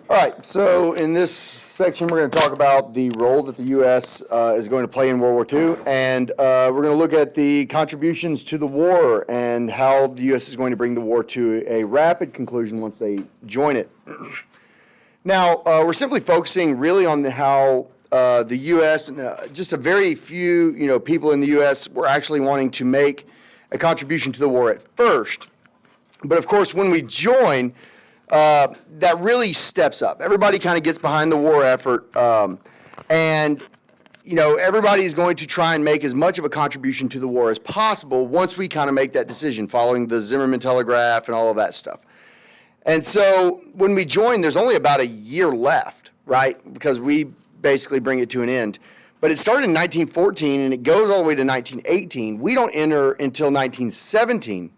All right, so in this section, we're going to talk about the role that the U.S. Is going to play in World War II, and we're going to look at the contributions to the war and how the U.S. is going to bring the war to a rapid conclusion once they join it. Now, we're simply focusing really on how the U.S. and just a very few, people in the U.S. were actually wanting to make a contribution to the war at first. But of course, when we join, that really steps up. Everybody kind of gets behind the war effort, and everybody's going to try and make as much of a contribution to the war as possible once we kind of make that decision, following the Zimmerman Telegraph and all of that stuff. And so when we join, there's only about a year left, right? Because we basically bring it to an end. But it started in 1914 and it goes all the way to 1918. We don't enter until 1917.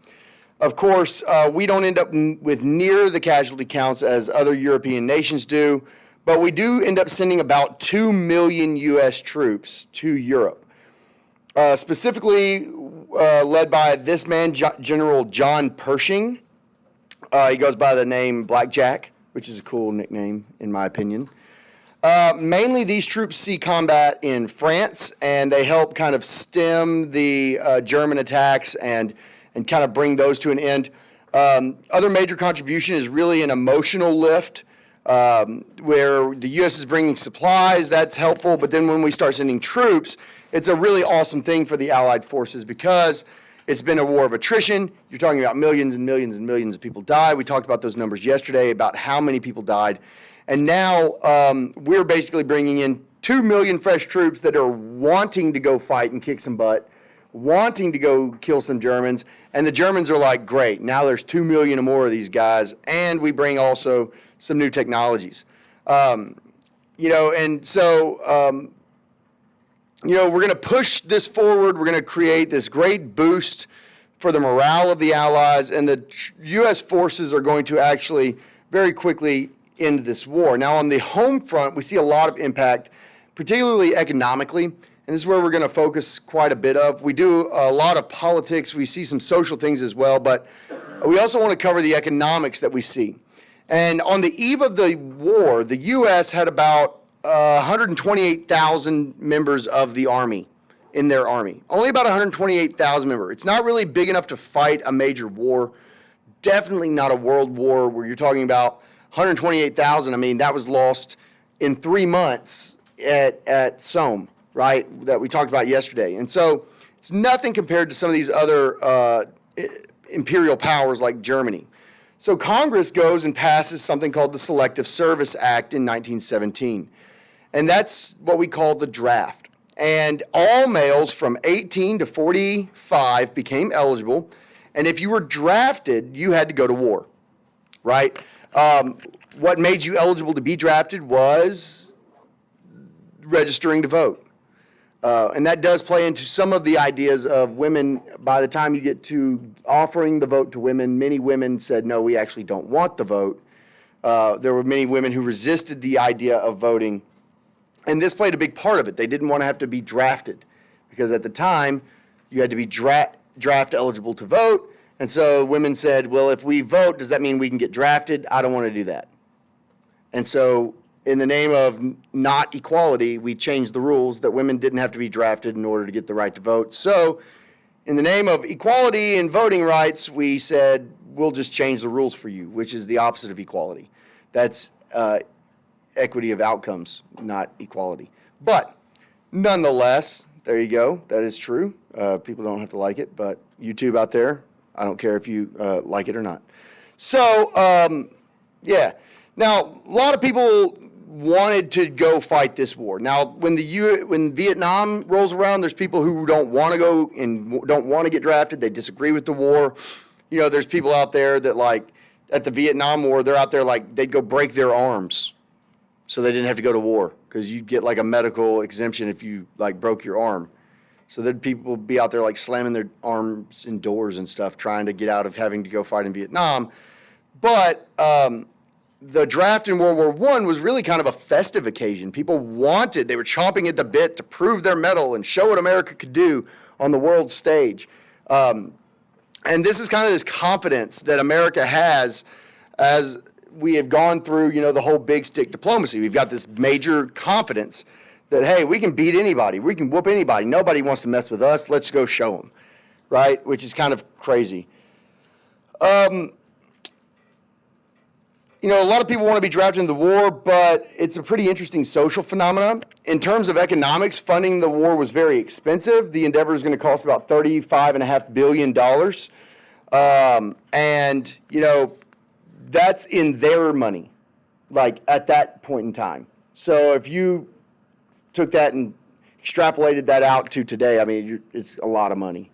Of course, we don't end up with near the casualty counts as other European nations do, but we do end up sending about 2 million U.S. troops to Europe, specifically led by this man, General John Pershing. He goes by the name Blackjack, which is a cool nickname, in my opinion. Mainly, these troops see combat in France, and they help kind of stem the German attacks and kind of bring those to an end. Other major contribution is really an emotional lift, where the U.S. is bringing supplies. That's helpful. But then when we start sending troops, it's a really awesome thing for the Allied forces because it's been a war of attrition. You're talking about millions and millions and millions of people die. We talked about those numbers yesterday, about how many people died. And now we're basically bringing in 2 million fresh troops that are wanting to go fight and kick some butt, wanting to go kill some Germans, and the Germans are like, great, now there's 2 million or more of these guys, and we bring also some new technologies. We're going to push this forward. We're going to create this great boost for the morale of the Allies, and the U.S. forces are going to actually very quickly end this war. Now, on the home front, we see a lot of impact, particularly economically. And this is where we're going to focus quite a bit of. We do a lot of politics. We see some social things as well, but we also want to cover the economics that we see. And on the eve of the war, the U.S. had about 128,000 members of the Army in their Army. Only about 128,000 members. It's not really big enough to fight a major war. Definitely not a world war where you're talking about 128,000. I mean, that was lost in 3 months at Somme, right, that we talked about yesterday. And so it's nothing compared to some of these other imperial powers like Germany. So Congress goes and passes something called the Selective Service Act in 1917. And that's what we call the draft. And all males from 18 to 45 became eligible. And if you were drafted, you had to go to war, right? What made you eligible to be drafted was registering to vote. And that does play into some of the ideas of women. By the time you get to offering the vote to women, many women said, no, we actually don't want the vote. There were many women who resisted the idea of voting. And this played a big part of it. They didn't want to have to be drafted because at the time you had to be draft eligible to vote. And so women said, well, if we vote, does that mean we can get drafted? I don't want to do that. And so in the name of not equality, we changed the rules that women didn't have to be drafted in order to get the right to vote. So in the name of equality and voting rights, we said, we'll just change the rules for you, which is the opposite of equality. That's equity of outcomes, not equality. But nonetheless, there you go. That is true. People don't have to like it, but YouTube out there, I don't care if you like it or not. So, yeah. Now, a lot of people wanted to go fight this war. Now, when Vietnam rolls around, there's people who don't want to go and don't want to get drafted. They disagree with the war. There's people out there that, like, at the Vietnam War, they're out there like they'd go break their arms so they didn't have to go to war because you'd get like a medical exemption if you like broke your arm. So there'd people be out there like slamming their arms in doors and stuff trying to get out of having to go fight in Vietnam. But the draft in World War I was really kind of a festive occasion. People they were chomping at the bit to prove their mettle and show what America could do on the world stage. And this is kind of this confidence that America has as we have gone through, you know, the whole big stick diplomacy. We've got this major confidence that, hey, we can beat anybody. We can whoop anybody. Nobody wants to mess with us. Let's go show them, right? Which is kind of crazy. You know, a lot of people want to be drafted into the war, but it's a pretty interesting social phenomenon. In terms of economics, funding the war was very expensive. The endeavor is going to cost about $35.5 billion. And, you know, that's in their money, like at that point in time. So if you took that and extrapolated that out to today, I mean, it's a lot of money.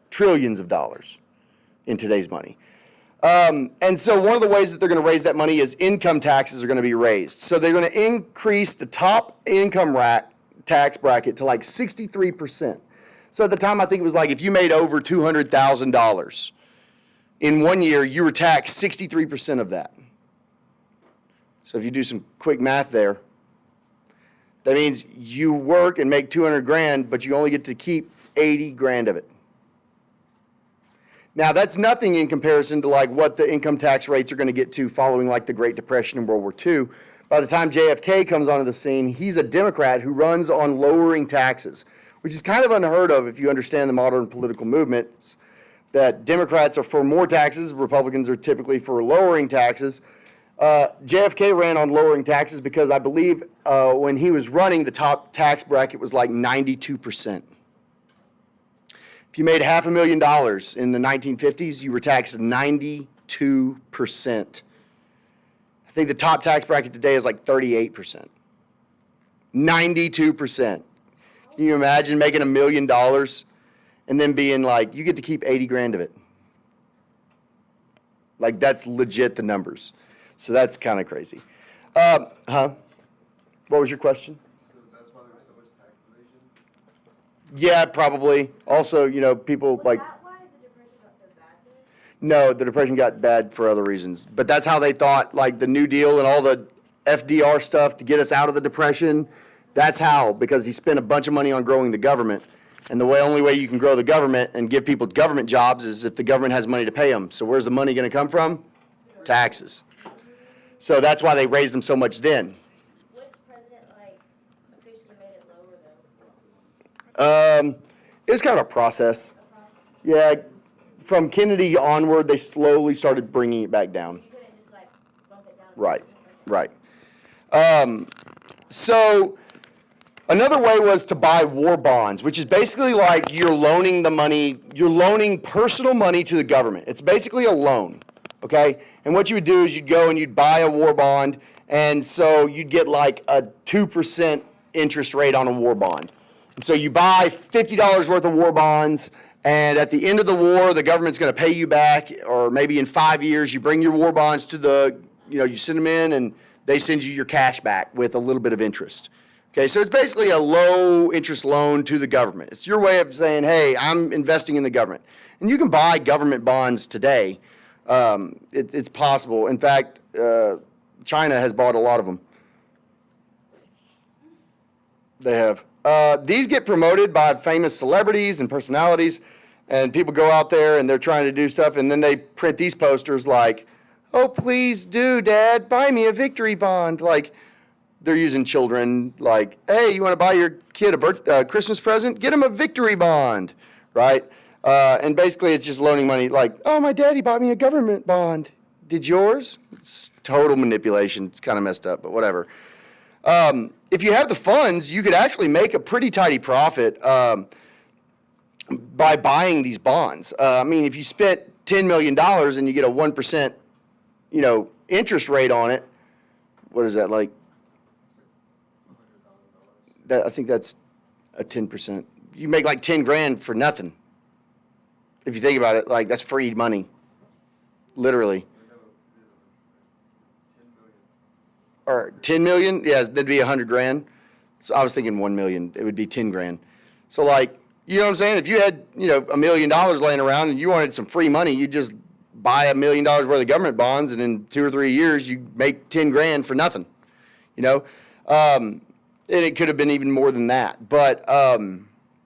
Trillions of dollars in today's money. And so one of the ways that they're going to raise that money is income taxes are going to be raised. So they're going to increase the top income tax bracket to like 63%. So at the time, I think it was like if you made over $200,000 in 1 year, you were taxed 63% of that. So if you do some quick math there, that means you work and make 200 grand, but you only get to keep 80 grand of it. Now, that's nothing in comparison to like what the income tax rates are going to get to following like the Great Depression and World War II. By the time JFK comes onto the scene, he's a Democrat who runs on lowering taxes, which is kind of unheard of if you understand the modern political movements, that Democrats are for more taxes, Republicans are typically for lowering taxes. JFK ran on lowering taxes because I believe when he was running, the top tax bracket was like 92%. If you made $500,000 in the 1950s, you were taxed 92%. I think the top tax bracket today is like 38%. 92%. Can you imagine making $1 million and then being like, you get to keep 80 grand of it? Like, that's legit the numbers. So that's kind of crazy. What was your question? Yeah, probably. Also, you know, people Was like. that why the Depression got so bad then? No, the Depression got bad for other reasons. But that's how they thought, like the New Deal and all the FDR stuff to get us out of the Depression. That's how, because he spent a bunch of money on growing the government. And the only way you can grow the government and give people government jobs is if the government has money to pay them. So where's the money going to come from? Taxes. So that's why they raised them so much then. Which president, like, officially made it lower, though? It was kind of a process. Yeah, from Kennedy onward, they slowly started bringing it back down. You couldn't just, like, bump it down? Right. So another way was to buy war bonds, which is basically like you're loaning the money, you're loaning personal money to the government. It's basically a loan, okay? And what you would do is you'd go and you'd buy a war bond, and so you'd get like a 2% interest rate on a war bond. And so you buy $50 worth of war bonds, and at the end of the war, the government's going to pay you back, or maybe in 5 years, you bring your war bonds to the, you send them in, and they send you your cash back with a little bit of interest. Okay, so it's basically a low interest loan to the government. It's your way of saying, hey, I'm investing in the government. And you can buy government bonds today. It's possible. In fact, China has bought a lot of them. They have. These get promoted by famous celebrities and personalities, and people go out there and they're trying to do stuff, and then they print these posters like, oh, please do, Dad, buy me a victory bond. Like, they're using children like, hey, you want to buy your kid a Christmas present? Get him a victory bond, right? And basically it's just loaning money like, oh, my daddy bought me a government bond. Did yours? It's total manipulation. It's kind of messed up, but whatever. If you have the funds, you could actually make a pretty tidy profit by buying these bonds. I mean, if you spent $10 million and you get a 1%, interest rate on it, what is that, like? I think that's a 10%. You make like 10 grand for nothing. If you think about it, like that's free money, literally. Or 10 million? Yeah, that'd be 100 grand. So I was thinking 1 million. It would be 10 grand. So like, you know what I'm saying? If you had, $1 million laying around and you wanted some free money, you just buy $1 million worth of government bonds, and in 2 or 3 years you make 10 grand for nothing. And it could have been even more than that, but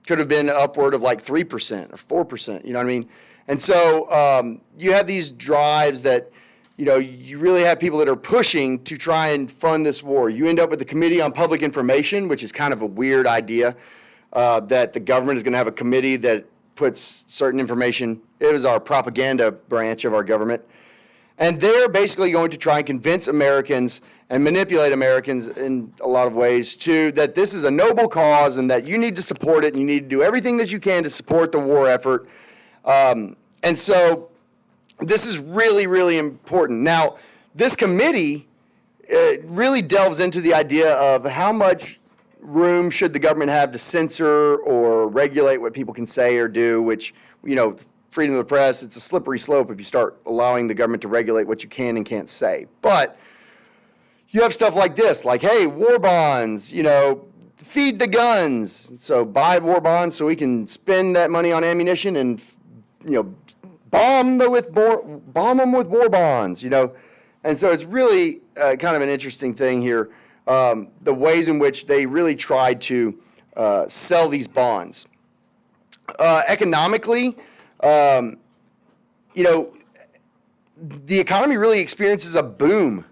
could have been upward of like 3% or 4%. You know what I mean? And so you have these drives that you really have people that are pushing to try and fund this war. You end up with the Committee on Public Information, which is kind of a weird idea, that the government is going to have a committee that puts certain information. It was our propaganda branch of our government. And they're basically going to try and convince Americans and manipulate Americans in a lot of ways that this is a noble cause and that you need to support it and you need to do everything that you can to support the war effort. And so this is really, really important. Now, this committee really delves into the idea of how much room should the government have to censor or regulate what people can say or do, which, freedom of the press, it's a slippery slope if you start allowing the government to regulate what you can and can't say. But you have stuff like this, like, hey, war bonds, feed the guns. So buy war bonds so we can spend that money on ammunition and, bomb them with war bonds, And so it's really kind of an interesting thing here, the ways in which they really tried to sell these bonds. Economically, the economy really experiences a boom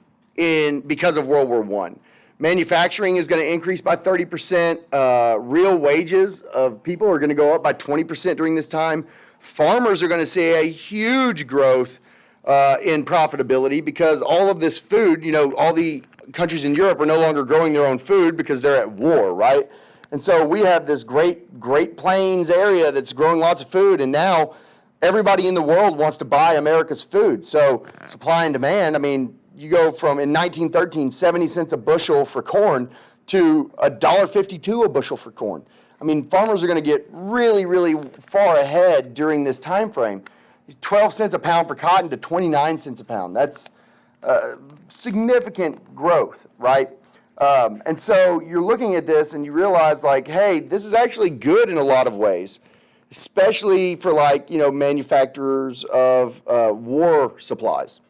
because of World War I. Manufacturing is going to increase by 30%. Real wages of people are going to go up by 20% during this time. Farmers are going to see a huge growth in profitability because all of this food, all the countries in Europe are no longer growing their own food because they're at war, right? And so we have this Great Plains area that's growing lots of food, and now everybody in the world wants to buy America's food. So supply and demand, you go from, in 1913, 70 cents a bushel for corn to $1.52 a bushel for corn. Farmers are going to get really, really far ahead during this time frame. 12 cents a pound for cotton to 29 cents a pound. That's significant growth, right? And so you're looking at this and you realize, hey, this is actually good in a lot of ways, especially for manufacturers of war supplies.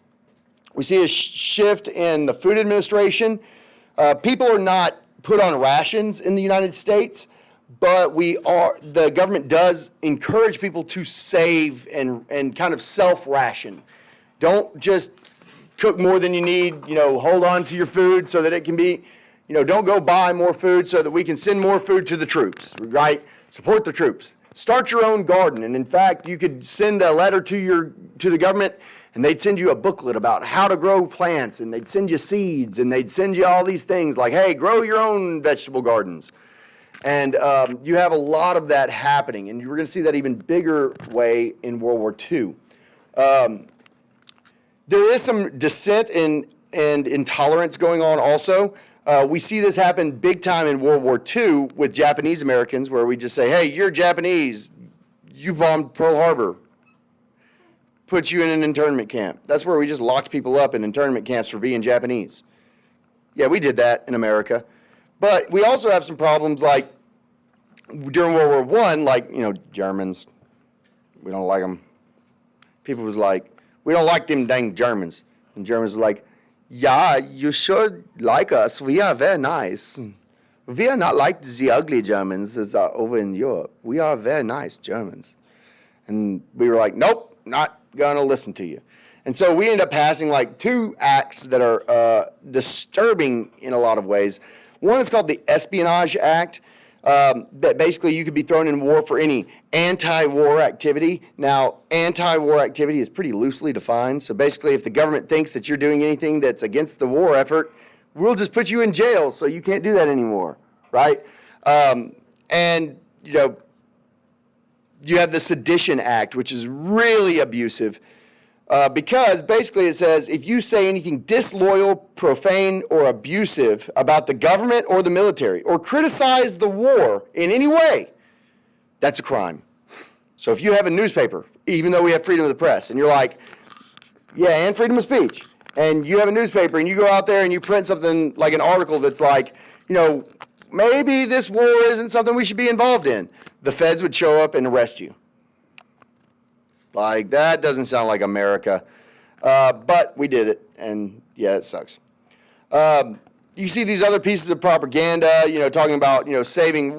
We see a shift in the Food Administration. People are not put on rations in the United States, but the government does encourage people to save and kind of self-ration. Don't just cook more than you need, hold on to your food so that it can be, don't go buy more food so that we can send more food to the troops, right? Support the troops. Start your own garden. And in fact, you could send a letter to the government and they'd send you a booklet about how to grow plants, and they'd send you seeds, and they'd send you all these things like, hey, grow your own vegetable gardens. And you have a lot of that happening, and you're going to see that even bigger way in World War II. There is some dissent and intolerance going on also. We see this happen big time in World War II with Japanese Americans, where we just say, hey, you're Japanese, you bombed Pearl Harbor, put you in an internment camp. That's where we just locked people up in internment camps for being Japanese. Yeah, we did that in America. But we also have some problems like during World War I, Germans, we don't like them. People was like, we don't like them dang Germans. And Germans were like, yeah, you should like us. We are very nice. We are not like the ugly Germans that are over in Europe. We are very nice Germans. And we were like, nope, not going to listen to you. And so we end up passing two acts that are disturbing in a lot of ways. One is called the Espionage Act, that basically you could be thrown in war for any anti-war activity. Now, anti-war activity is pretty loosely defined. So basically, if the government thinks that you're doing anything that's against the war effort, we'll just put you in jail so you can't do that anymore, right? And you have the Sedition Act, which is really abusive. Because basically it says if you say anything disloyal, profane, or abusive about the government or the military, or criticize the war in any way, that's a crime. So if you have a newspaper, even though we have freedom of the press, and you're like, yeah, and freedom of speech, and you have a newspaper and you go out there and you print something like an article that's like, maybe this war isn't something we should be involved in, the feds would show up and arrest you. That doesn't sound like America. But we did it, and yeah, it sucks. You see these other pieces of propaganda, talking about, saving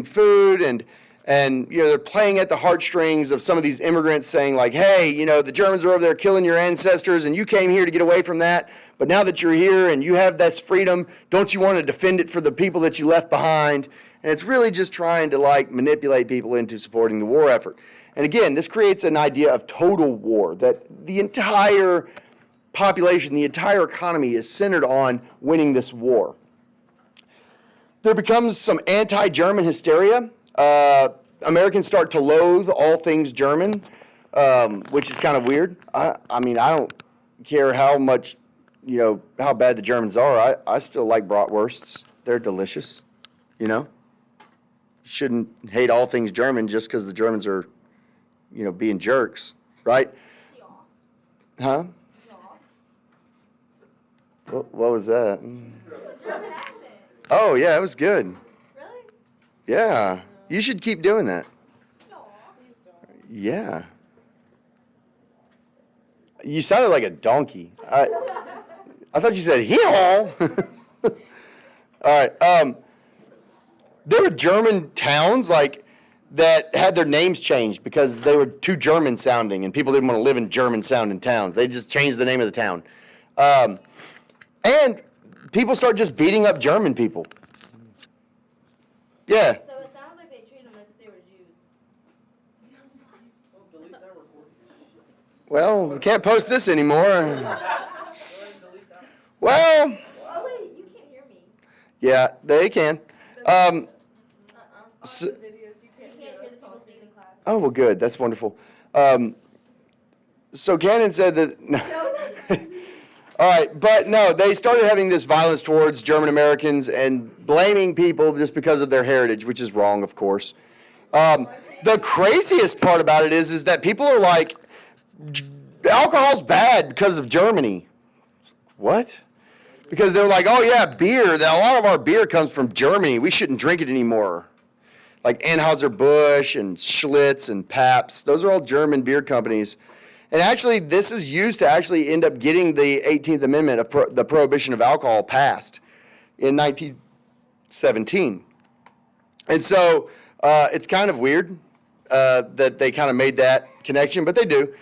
food, And, they're playing at the heartstrings of some of these immigrants saying like, hey, the Germans are over there killing your ancestors and you came here to get away from that. But now that you're here and you have this freedom, don't you want to defend it for the people that you left behind? And it's really just trying to like manipulate people into supporting the war effort. And again, this creates an idea of total war, that the entire population, the entire economy is centered on winning this war. There becomes some anti-German hysteria. Americans start to loathe all things German, which is kind of weird. I mean, I don't care how much, how bad the Germans are. I still like bratwursts. They're delicious, You shouldn't hate all things German just because the Germans are, being jerks, right? Huh? What was that? German accent. Oh, yeah, it was good. Really? Yeah. You should keep doing that. No. Yeah. You sounded like a donkey. I thought you said hee-haw. All right. There were German towns that had their names changed because they were too German sounding and people didn't want to live in German sounding towns. They just changed the name of the town. And people start just beating up German people. Yeah. So it sounds like they treat them as if they were Jews. Well, we can't post this anymore. Well, Oh wait, you can't hear me. yeah, they can. So, You can't hear the people speaking in class. oh, well, good. That's wonderful. So Cannon said that. All right, but no, they started having this violence towards German Americans and blaming people just because of their heritage, which is wrong, of course. The craziest part about it is that people are like, alcohol's bad because of Germany. What? Because they're like, oh yeah, beer. A lot of our beer comes from Germany. We shouldn't drink it anymore. Like Anheuser-Busch and Schlitz and Pabst. Those are all German beer companies. And actually, this is used to actually end up getting the 18th Amendment, the prohibition of alcohol, passed in 1917. And so it's kind of weird that they kind of made that connection, but they do.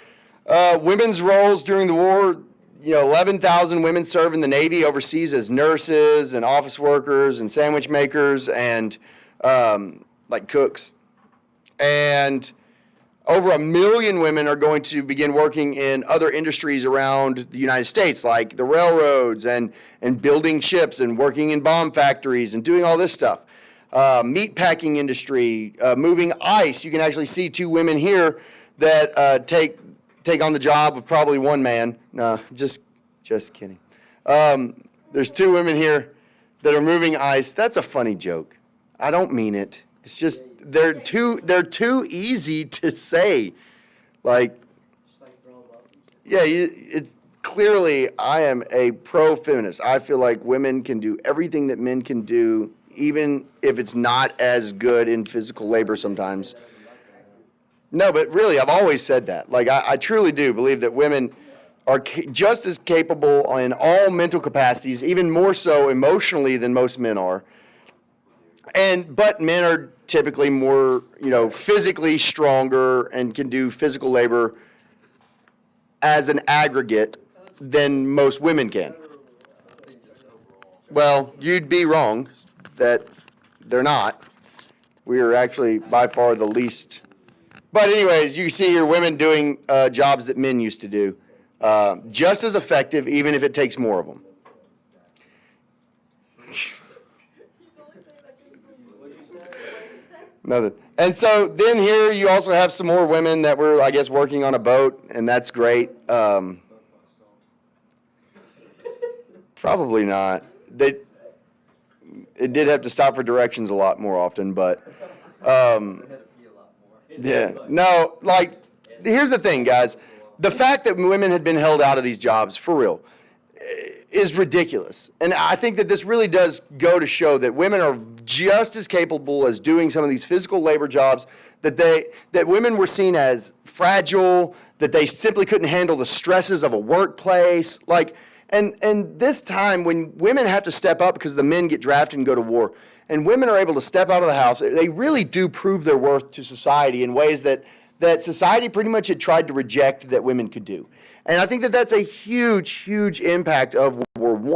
Women's roles during the war, 11,000 women serve in the Navy overseas as nurses and office workers and sandwich makers and like cooks. And over 1 million women are going to begin working in other industries around the United States, like the railroads and building ships and working in bomb factories and doing all this stuff. Meat packing industry, moving ice. You can actually see 2 women here that take on the job of probably 1 man. No, just kidding. There's 2 women here that are moving ice. That's a funny joke. I don't mean it. It's just they're too easy to say. Like, yeah, it's clearly I am a pro-feminist. I feel like women can do everything that men can do, even if it's not as good in physical labor sometimes. No, but really, I've always said that. Like, I truly do believe that women are just as capable in all mental capacities, even more so emotionally than most men are. But men are typically more, physically stronger and can do physical labor as an aggregate than most women can. Well, you'd be wrong that they're not. We are actually by far the least. But anyways, you see here women doing jobs that men used to do. Just as effective, even if it takes more of them. Nothing. And so then here you also have some more women that were, I guess, working on a boat, and that's great. Probably not. It did have to stop for directions a lot more often, but yeah. No, like, here's the thing, guys. The fact that women had been held out of these jobs, for real, is ridiculous. And I think that this really does go to show that women are just as capable as doing some of these physical labor jobs, that women were seen as fragile, that they simply couldn't handle the stresses of a workplace. Like, And this time when women have to step up because the men get drafted and go to war, and women are able to step out of the house, they really do prove their worth to society in ways that society pretty much had tried to reject that women could do. And I think that that's a huge, huge impact of World War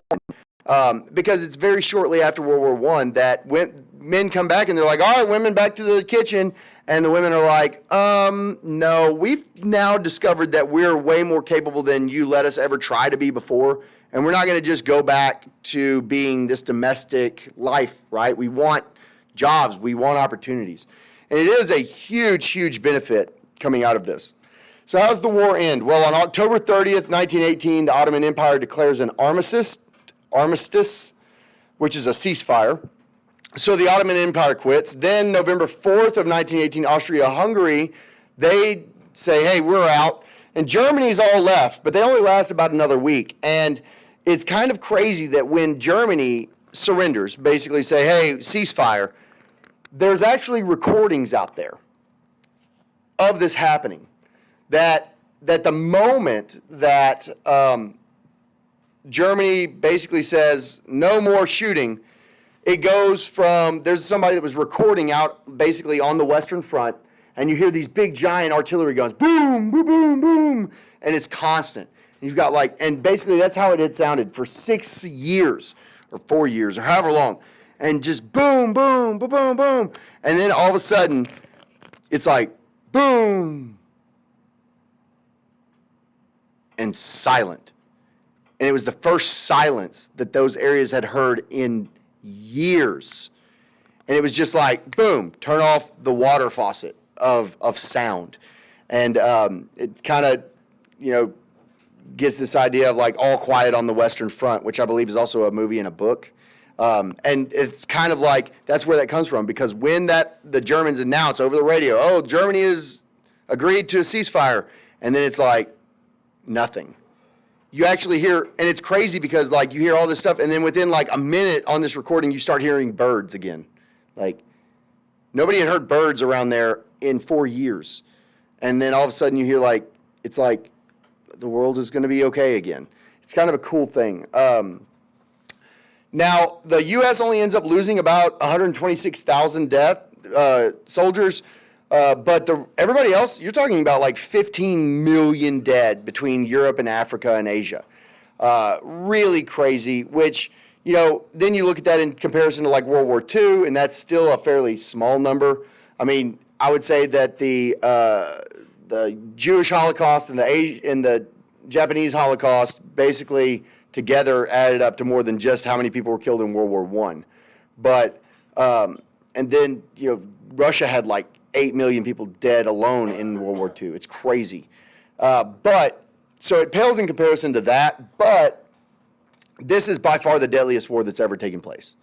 I, because it's very shortly after World War I that when men come back and they're like, all right, women, back to the kitchen. And the women are like, no, we've now discovered that we're way more capable than you let us ever try to be before. And we're not going to just go back to being this domestic life, right? We want jobs. We want opportunities. And it is a huge, huge benefit coming out of this. So how does the war end? Well, on October 30th, 1918, the Ottoman Empire declares an armistice, which is a ceasefire. So the Ottoman Empire quits. Then November 4th of 1918, Austria-Hungary, they say, hey, we're out. And Germany's all left, but they only last about another week. And it's kind of crazy that when Germany surrenders, basically say, hey, ceasefire, there's actually recordings out there of this happening. That the moment that Germany basically says no more shooting, it goes from, there's somebody that was recording out basically on the Western Front, and you hear these big giant artillery guns, boom, boom, boom, boom, and it's constant. You've got like, and basically that's how it had sounded for 6 years, or 4 years, or however long, and just boom, boom, boom, boom, boom, and then all of a sudden, it's like, boom, and silent. And it was the first silence that those areas had heard in years. And it was just like, boom, turn off the water faucet of sound. And it kind of, gets this idea of like All Quiet on the Western Front, which I believe is also a movie and a book. And it's kind of like, that's where that comes from, because when the Germans announce over the radio, oh, Germany has agreed to a ceasefire, and then it's like, nothing. You actually hear, and it's crazy because like you hear all this stuff, and then within like a minute on this recording, you start hearing birds again. Like nobody had heard birds around there in 4 years. And then all of a sudden you hear like, it's like the world is going to be okay again. It's kind of a cool thing. Now, the U.S. only ends up losing about 126,000 soldiers. But everybody else, you're talking about like 15 million dead between Europe and Africa and Asia. Really crazy, which, then you look at that in comparison to like World War II, and that's still a fairly small number. I mean, I would say that the Jewish Holocaust and the Japanese Holocaust basically together added up to more than just how many people were killed in World War I. But, and then, Russia had like 8 million people dead alone in World War II. It's crazy. So it pales in comparison to that, but this is by far the deadliest war that's ever taken place.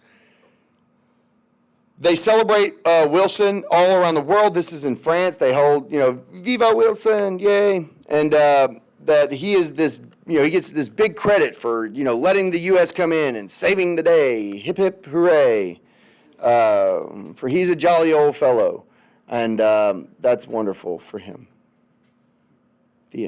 They celebrate Wilson all around the world. This is in France. They hold, Viva Wilson, yay. And that he is this, he gets this big credit for, letting the U.S. come in and saving the day. Hip, hip, hooray. For he's a jolly old fellow. And that's wonderful for him. The end.